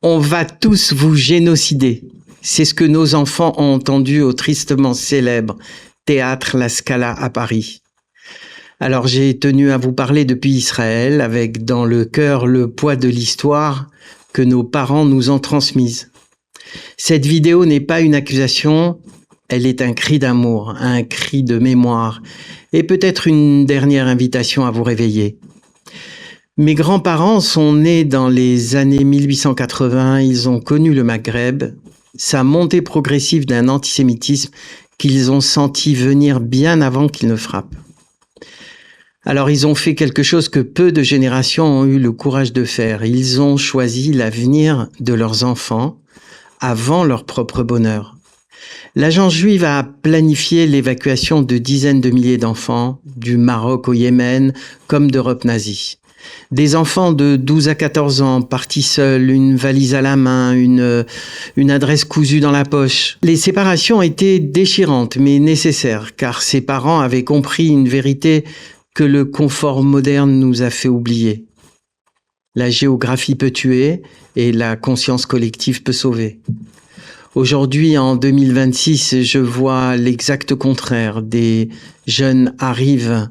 On va tous vous génocider. C'est ce que nos enfants ont entendu au tristement célèbre Théâtre La Scala à Paris. Alors j'ai tenu à vous parler depuis Israël avec dans le cœur le poids de l'histoire que nos parents nous ont transmise. Cette vidéo n'est pas une accusation, elle est un cri d'amour, un cri de mémoire et peut-être une dernière invitation à vous réveiller. Mes grands-parents sont nés dans les années 1880, ils ont connu le Maghreb, sa montée progressive d'un antisémitisme qu'ils ont senti venir bien avant qu'il ne frappe. Alors ils ont fait quelque chose que peu de générations ont eu le courage de faire. Ils ont choisi l'avenir de leurs enfants avant leur propre bonheur. L'agence juive a planifié l'évacuation de dizaines de milliers d'enfants, du Maroc au Yémen, comme d'Europe nazie. Des enfants de 12 à 14 ans, partis seuls, une valise à la main, une adresse cousue dans la poche. Les séparations étaient déchirantes, mais nécessaires, car ces parents avaient compris une vérité que le confort moderne nous a fait oublier. La géographie peut tuer et la conscience collective peut sauver. Aujourd'hui, en 2026, je vois l'exact contraire. Des jeunes arrivent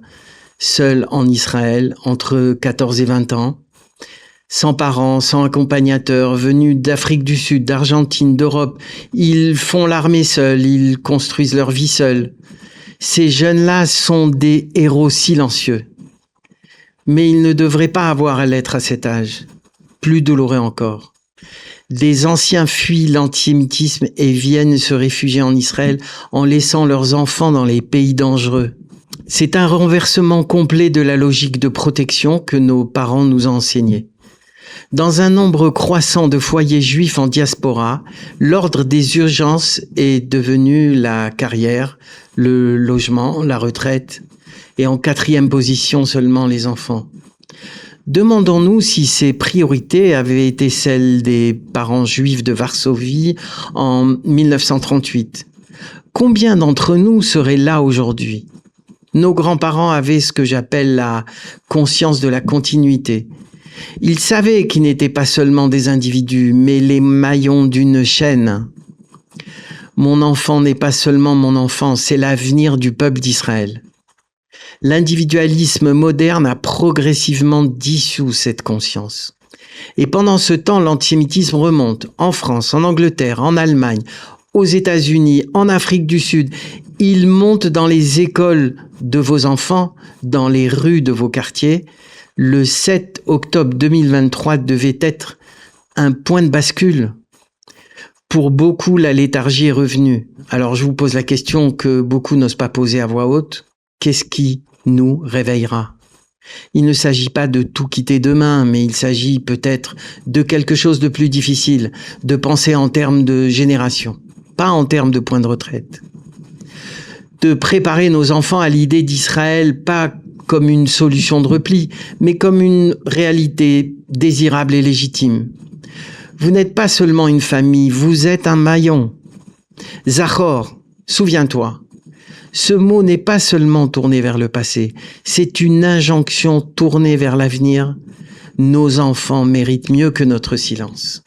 seuls en Israël, entre 14 et 20 ans, sans parents, sans accompagnateurs, venus d'Afrique du Sud, d'Argentine, d'Europe. Ils font l'armée seuls, ils construisent leur vie seuls. Ces jeunes-là sont des héros silencieux. Mais ils ne devraient pas avoir à l'être à cet âge. Plus douloureux encore. Des anciens fuient l'antisémitisme et viennent se réfugier en Israël en laissant leurs enfants dans les pays dangereux. C'est un renversement complet de la logique de protection que nos parents nous ont enseignée. Dans un nombre croissant de foyers juifs en diaspora, l'ordre des urgences est devenu la carrière, le logement, la retraite, et en quatrième position seulement les enfants. Demandons-nous si ces priorités avaient été celles des parents juifs de Varsovie en 1938. Combien d'entre nous seraient là aujourd'hui ? Nos grands-parents avaient ce que j'appelle la conscience de la continuité. Ils savaient qu'ils n'étaient pas seulement des individus, mais les maillons d'une chaîne. Mon enfant n'est pas seulement mon enfant, c'est l'avenir du peuple d'Israël. L'individualisme moderne a progressivement dissous cette conscience. Et pendant ce temps, l'antisémitisme remonte en France, en Angleterre, en Allemagne, aux États-Unis, en Afrique du Sud. Il monte dans les écoles de vos enfants, dans les rues de vos quartiers. Le 7 octobre 2023 devait être un point de bascule. Pour beaucoup, la léthargie est revenue. Alors je vous pose la question que beaucoup n'osent pas poser à voix haute. Qu'est-ce qui nous réveillera ? Il ne s'agit pas de tout quitter demain, mais il s'agit peut-être de quelque chose de plus difficile, de penser en termes de génération, pas en termes de point de retraite. De préparer nos enfants à l'idée d'Israël, pas comme une solution de repli, mais comme une réalité désirable et légitime. Vous n'êtes pas seulement une famille, vous êtes un maillon. Zachor, souviens-toi. Ce mot n'est pas seulement tourné vers le passé, c'est une injonction tournée vers l'avenir. Nos enfants méritent mieux que notre silence.